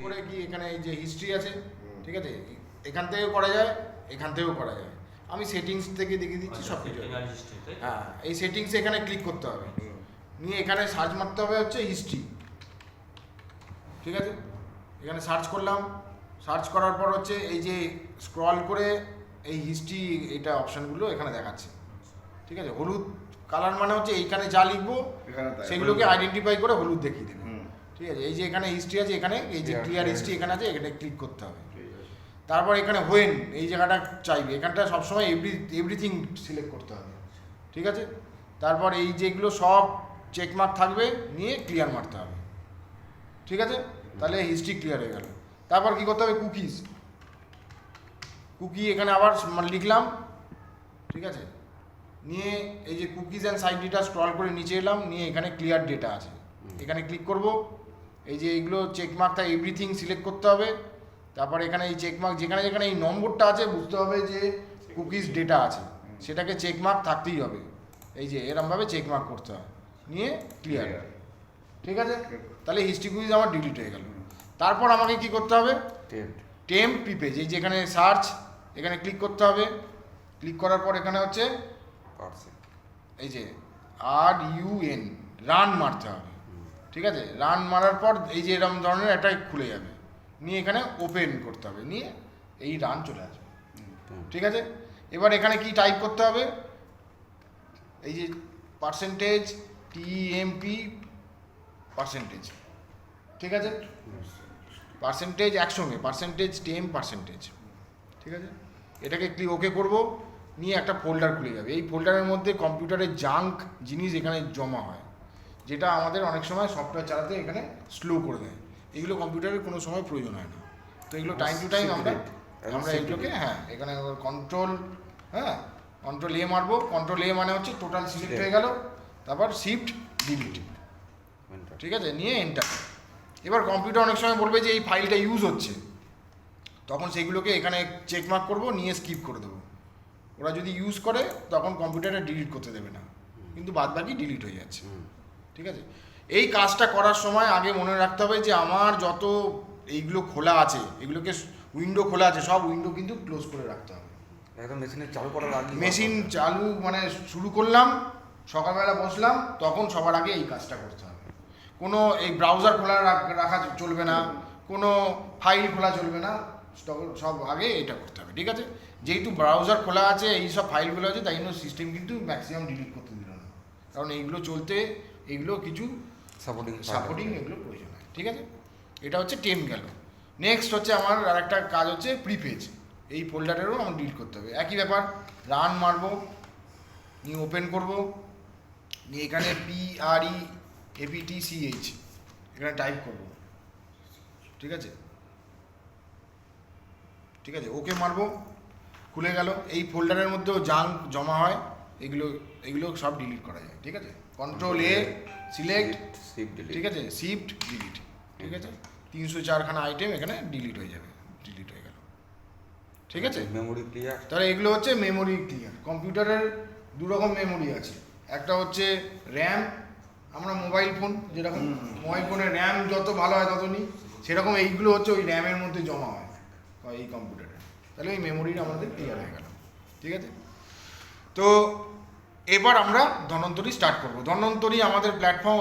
করে কি এখানে এই যে হিস্ট্রি আছে, ঠিক আছে, এখান থেকেও করা যায়, এখান থেকেও করা যায়। আমি সেটিংস থেকে দেখিয়ে দিচ্ছি সব কিছু। হ্যাঁ, এই সেটিংসে এখানে ক্লিক করতে হবে, নিয়ে এখানে সার্চ মারতে হবে হচ্ছে হিস্ট্রি, ঠিক আছে। এখানে সার্চ করলাম, সার্চ করার পর হচ্ছে এই যে স্ক্রল করে এই হিস্ট্রি এটা অপশানগুলো এখানে দেখাচ্ছে, ঠিক আছে। হলুদ কালার মানে হচ্ছে এইখানে যা লিখবো সেগুলোকে আইডেন্টিফাই করে হলুদ দেখিয়ে দেবে, ঠিক আছে। এই যে এখানে হিস্ট্রি আছে, এখানে এই যে ক্লিয়ার হিস্ট্রি এখানে আছে, এখানে ক্লিক করতে হবে। তারপর এখানে হোয়েন এই জায়গাটা চাইবে, এখানটা সবসময় এভরিথিং সিলেক্ট করতে হবে, ঠিক আছে। তারপর এই যেগুলো সব চেকমার্ক থাকবে নিয়ে ক্লিয়ার মারতে হবে, ঠিক আছে। তাহলে হিস্ট্রি ক্লিয়ার হয়ে গেল। তারপর কি করতে হবে, কুকি এখানে আবার লিখলাম, ঠিক আছে। নিয়ে এই যে cookies and side data scroll করে নিচে এলাম, নিয়ে এখানে ক্লিয়ার ডেটা আছে, এখানে ক্লিক করব। এই যে এইগুলো চেকমার্কটা এভরিথিং সিলেক্ট করতে হবে। তারপর এখানে এই চেকমার্ক যেখানে যেখানে এই নম্বরটা আছে বুঝতে হবে যে কুকিজ ডেটা আছে, সেটাকে চেকমার্ক থাকতেই হবে। এই যে এরমভাবে চেকমার্ক করতে হয়, নিয়ে ক্লিয়ার, ঠিক আছে। তাহলে হিস্ট্রি কুইজ আমার ডিলিট হয়ে গেল। তারপর আমাকে কি করতে হবে, টেম্প পিপেজ, এই যে এখানে সার্চ, এখানে ক্লিক করতে হবে। ক্লিক করার পর এখানে হচ্ছে এই যে RUN রান মারতে হবে, ঠিক আছে। রান মারার পর এই যে এরকম ধরনের একটা খুলে যাবে, নিয়ে এখানে ওপেন করতে হবে, নিয়ে এই রান চলে আসবে, ঠিক আছে। এবার এখানে কি টাইপ করতে হবে, এই যে %TMP পার্সেন্টেজ, ঠিক আছে। পার্সেন্টেজ একসঙ্গে %temp%, ঠিক আছে। এটাকে ক্লিক ওকে করব, নিয়ে একটা ফোল্ডার খুলে যাবে। এই ফোল্ডারের মধ্যে কম্পিউটারের জাঙ্ক জিনিস এখানে জমা হয়, যেটা আমাদের অনেক সময় সফটওয়্যার চালাতে এখানে স্লো করে দেয়। এগুলো কম্পিউটারের কোনো সময় প্রয়োজন হয় না, তো এগুলো টাইম টু টাইম আমরা এগুলোকে এখানে কন্ট্রোল A মারবো। কন্ট্রোল A মানে হচ্ছে টোটাল সিলেক্ট হয়ে গেল, তারপর শিফট ডিলিট, ঠিক আছে, নিয়ে এন্টার। এবার কম্পিউটার অনেক সময় বলবে যে এই ফাইলটা ইউজ হচ্ছে, তখন সেগুলোকে এখানে চেকমার্ক করব, নিয়ে স্কিপ করে দেবো। ওরা যদি ইউজ করে তখন কম্পিউটারে ডিলিট করতে দেবে না, কিন্তু বাদ বাকি ডিলিট হয়ে যাচ্ছে, ঠিক আছে। এই কাজটা করার সময় আগে মনে রাখতে হবে যে আমার যত এইগুলো খোলা আছে, এগুলোকে উইন্ডো খোলা আছে, সব উইন্ডো কিন্তু ক্লোজ করে রাখতে হবে। একদম মেশিনে চালু করার আগে, মেশিন চালু মানে শুরু করলাম, সকালবেলা বসলাম, তখন সবার আগে এই কাজটা করতে হবে। কোনো এই ব্রাউজার খোলা রাখা চলবে না, কোনো ফাইল খোলা চলবে না, সব আগে এটা করতে হবে, ঠিক আছে। যেহেতু ব্রাউজার খোলা আছে, এই সব ফাইলগুলো আছে, তাই জন্য সিস্টেম কিন্তু ম্যাক্সিমাম ডিলিট করতে দিল না, কারণ এইগুলো চলতে এইগুলো কিছু সাপোর্টিং এগুলো প্রয়োজন হয়, ঠিক আছে। এটা হচ্ছে টেম গেল। নেক্সট হচ্ছে আমার আরেকটা কাজ হচ্ছে প্রিপেজ, এই ফোল্ডারেরও আমার ডিলিট করতে হবে। একই ব্যাপার, রান মারবো, নিয়ে ওপেন করব, নিয়ে এখানে PREAPTCH এখানে টাইপ করব, ঠিক আছে, ঠিক আছে, ওকে মারবো, খুলে গেল। এই ফোল্ডারের মধ্যেও জাঙ্ক জমা হয়, এগুলো সব ডিলিট করা যায়, ঠিক আছে। কন্ট্রোল A সিলেক্ট, ঠিক আছে, শিফট ডিলিট, ঠিক আছে। 304খানা আইটেম এখানে ডিলিট হয়ে যাবে, ডিলিট হয়ে গেল, ঠিক আছে। Memory clear. তাহলে এগুলো হচ্ছে মেমোরি ক্লিয়ার। কম্পিউটারের দু রকম মেমোরি আছে, একটা হচ্ছে র্যাম, আমরা মোবাইল ফোন যেরকম মোবাইল ফোনের র্যাম যত ভালো হয় তত নিই, সেরকম এইগুলো হচ্ছে ওই র্যামের মধ্যে জমা হয় এই কম্পিউটারে। তাহলে ওই মেমোরিটা আমাদের ক্লিয়ার হয়ে গেল, ঠিক আছে। তো এবার আমরা ধন্বন্তরী স্টার্ট করব। ধন্বন্তরী আমাদের প্ল্যাটফর্ম,